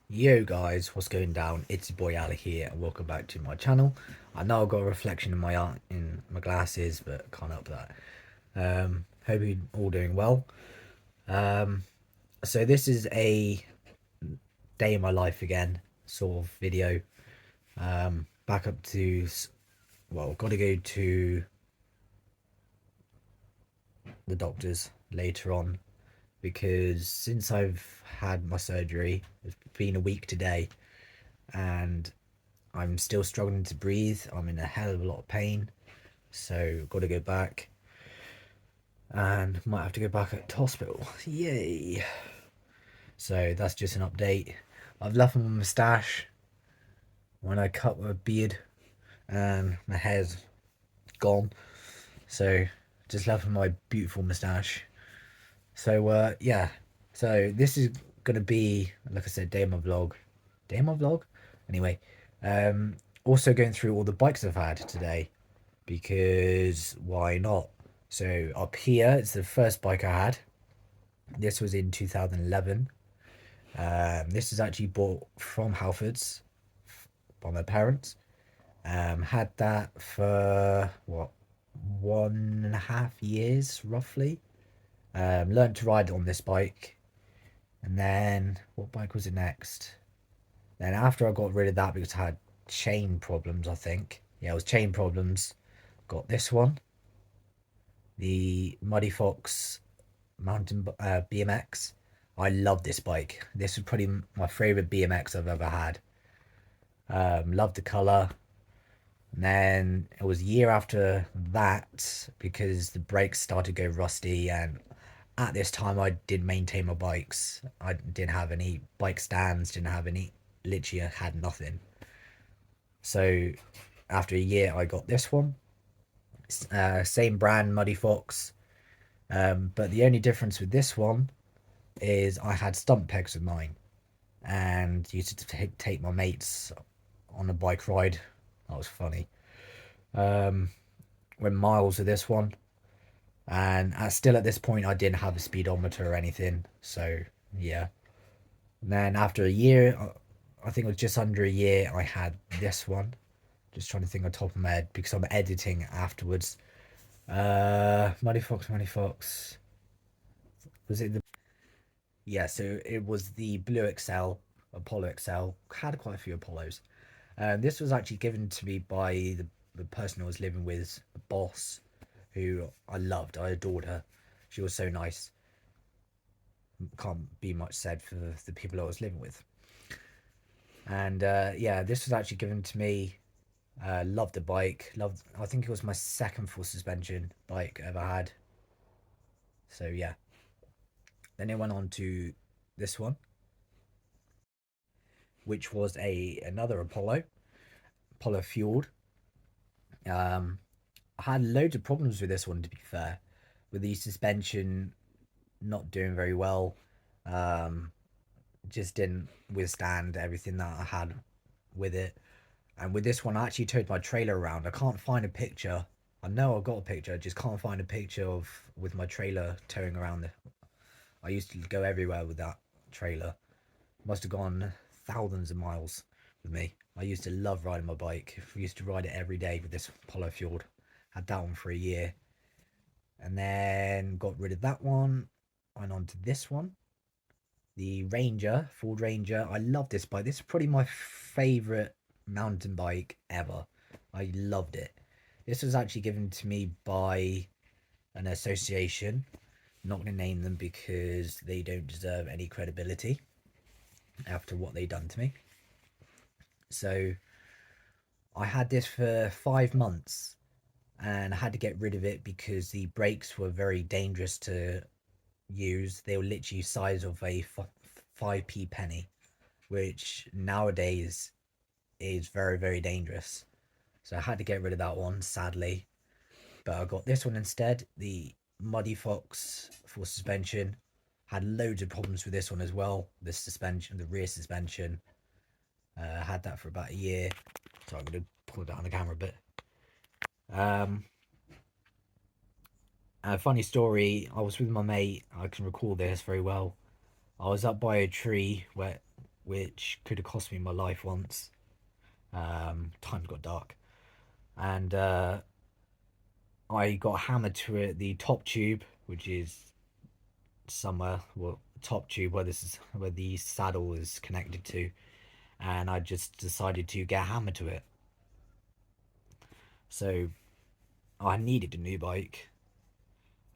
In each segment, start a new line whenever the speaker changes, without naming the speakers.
Yo guys, what's going down? It's your boy Ali here and welcome back to my channel. I know I've got a reflection in my eye in my glasses, but can't help that. Hope you're all doing well. So this is a day in my life again sort of video. Back up to, well, got to go to the doctors later on because since I've had my surgery, it's been a week today, and I'm still struggling to breathe. I'm in a hell of a lot of pain, so got to go back and might have to go back at the hospital. Yay! So that's just an update. I've left my moustache when I cut my beard, and my hair's gone. So just left my beautiful moustache. So yeah. So this is gonna be, like I said, day of my vlog. Day of my vlog. Anyway, also going through all the bikes I've had today because why not? So up here, it's the first bike I had. This was in 2011. This is actually bought from Halfords by my parents. Had that for what, 1.5 years roughly. Learned to ride on this bike, and then what bike was it next? Then after I got rid of that because I had chain problems, I think. Yeah, it was chain problems. Got this one, the Muddy Fox mountain BMX. I love this bike. This is probably my favorite BMX I've ever had. Love the color. And then it was a year after that because the brakes started to go rusty, and at this time I did maintain my bikes. I didn't have any bike stands, didn't have any, literally I had nothing. So after a year I got this one. Same brand, Muddy Fox. But the only difference with this one is I had stump pegs with mine, and used to take my mates on a bike ride. That was funny. Went miles with this one, and still at this point I didn't have a speedometer or anything. So yeah. And then after a year, I think it was just under a year, I had this one. Just trying to think on top of my head because I'm editing afterwards. Muddy Fox, Muddy Fox. Was it the? Yeah, so it was the Blue XL, Apollo XL. Had quite a few Apollos. This was actually given to me by the person I was living with, the boss, who I loved. I adored her. She was so nice. Can't be much said for the people I was living with. And yeah, this was actually given to me. Loved the bike. Loved. I think it was my second full suspension bike I ever had. So yeah. Then it went on to this one, which was another Apollo fueled. I had loads of problems with this one, to be fair, with the suspension not doing very well. Just didn't withstand everything that I had with it. And with this one, I actually towed my trailer around. I can't find a picture. I know I got a picture, I just can't find a picture of with my trailer towing around. I used to go everywhere with that trailer. Must have gone thousands of miles with me. I used to love riding my bike. I used to ride it every day with this Apollo fueled. Had that one for a year, and then got rid of that one. Went on to this one, the Ranger, Ford Ranger. I love this bike. This is probably my favorite mountain bike ever. I loved it. This was actually given to me by an association. I'm not going to name them because they don't deserve any credibility after what they done to me. So I had this for 5 months, and I had to get rid of it because the brakes were very dangerous to use. They were literally size of a 5p penny, which nowadays is very, very dangerous. So I had to get rid of that one, sadly. But I got this one instead, the Muddy Fox for suspension. Had loads of problems with this one as well. The suspension, the rear suspension. Had that for about a year. So I'm going to pull down the camera a bit. A funny story, I was with my mate, I can recall this very well. I was up by a tree which could have cost me my life once. Time got dark. And I got hammered to it, the top tube, which is somewhere, well, top tube where where the saddle is connected to, and I just decided to get hammered to it. So I needed a new bike.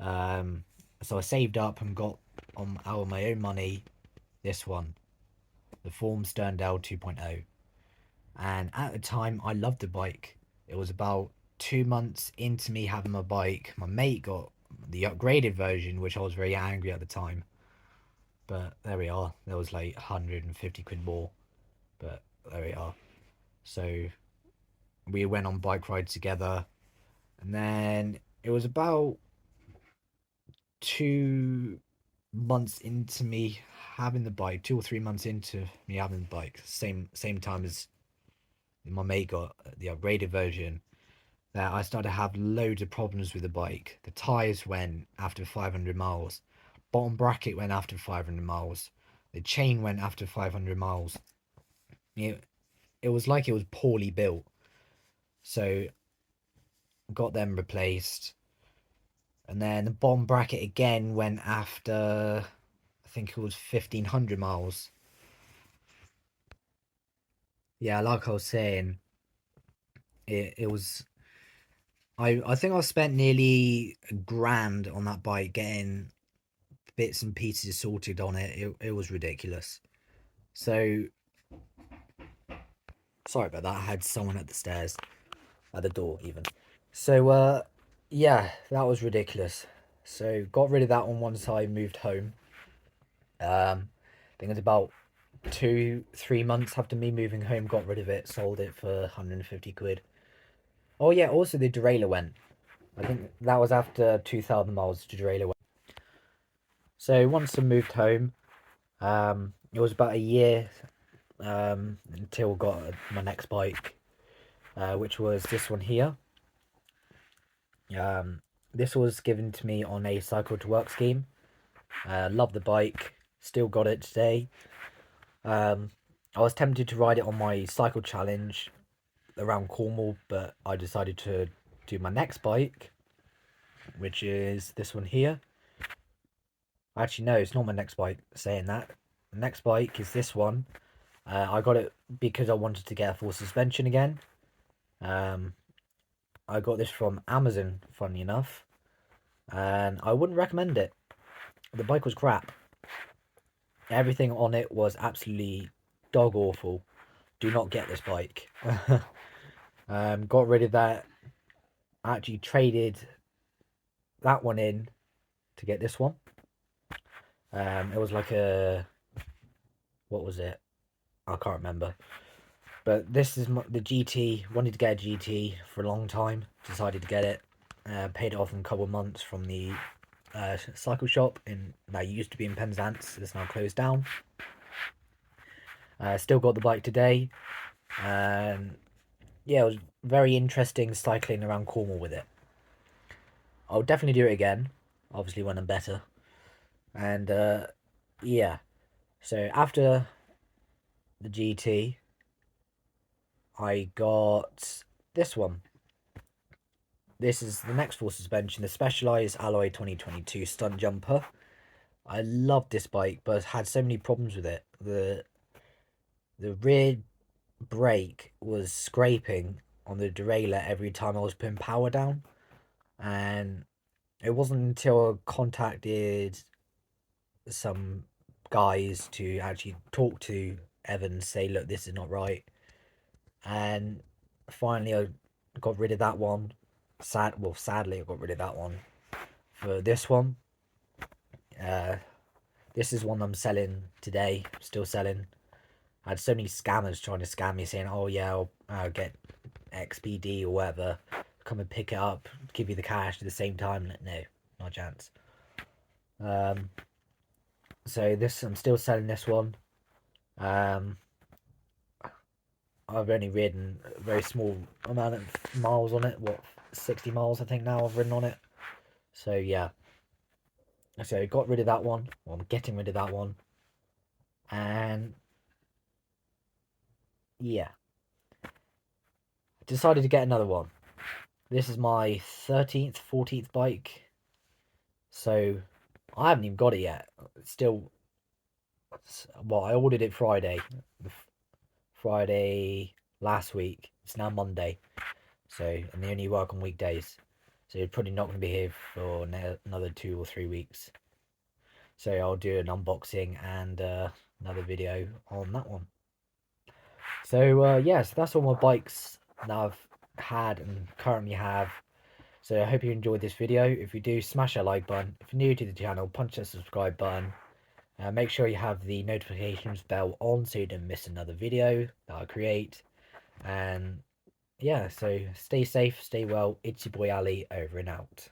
Um, so I saved up and got on out of my own money this one, the Form Sterndale 2.0. And at the time, I loved the bike. It was about 2 months into me having my bike. My mate got the upgraded version, which I was very angry at the time. But there we are. There was like 150 quid more. But there we are. So we went on bike rides together. And then it was about 2 months into me having the bike, 2 or 3 months into me having the bike, same time as my mate got the upgraded version, that I started to have loads of problems with the bike. The tires went after 500 miles, bottom bracket went after 500 miles, the chain went after 500 miles. It was like it was poorly built. So got them replaced, and then the bottom bracket again went after, I think it was 1500 miles. Yeah, like I was saying, it was. I think I spent nearly £1,000 on that bike getting bits and pieces sorted on it. It was ridiculous. So sorry about that. I had someone at the stairs, at the door even. So yeah, that was ridiculous. So got rid of that one once I moved home. I think it's about 2, 3 months after me moving home, got rid of it, sold it for 150 quid. Oh yeah, also the derailleur went. I think that was after 2,000 miles the derailleur went. So once I moved home, it was about a year until I got my next bike, which was this one here. This was given to me on a cycle to work scheme. Love the bike, still got it today. I was tempted to ride it on my cycle challenge around Cornwall, but I decided to do my next bike, which is this one here. Actually, no, it's not my next bike. Saying that, the next bike is this one. I got it because I wanted to get a full suspension again. I got this from Amazon, funny enough, and I wouldn't recommend it. The bike was crap. Everything on it was absolutely dog awful. Do not get this bike. Got rid of that. Actually traded that one in to get this one. It was like a, what was it? I can't remember. But this is the GT. Wanted to get a GT for a long time. Decided to get it. Paid it off in a couple of months from the cycle shop in that used to be in Penzance. It's now closed down. Still got the bike today. Yeah, it was very interesting cycling around Cornwall with it. I'll definitely do it again. Obviously when I'm better. And yeah. So after the GT, I got this one. This is the next full suspension, the Specialized Alloy 2022 Stunt Jumper. I love this bike, but had so many problems with it. The rear brake was scraping on the derailleur every time I was putting power down, and it wasn't until I contacted some guys to actually talk to Evan, say, look, this is not right, and finally I got rid of that one. Sadly I got rid of that one for this one. This is one I'm selling today, still selling. I had so many scammers trying to scam me, saying, oh yeah, I'll get XPD or whatever, come and pick it up, give you the cash at the same time. No, not a chance. So this, I'm still selling this one. I've only ridden a very small amount of miles on it. What, 60 miles I think now I've ridden on it. So yeah, so I got rid of that one. Well, I'm getting rid of that one, and yeah, decided to get another one. This is my 13th, 14th bike, so I haven't even got it yet. It's still, well, I ordered it Friday, Friday last week. It's now Monday, so and they only work on weekdays, so you're probably not going to be here for another 2 or 3 weeks. So I'll do an unboxing and another video on that one. So yes, that's all my bikes that I've had and currently have. So I hope you enjoyed this video. If you do, smash that like button. If you're new to the channel, punch that subscribe button. Make sure you have the notifications bell on so you don't miss another video that I create. And yeah, so stay safe, stay well. It's your boy Ali, over and out.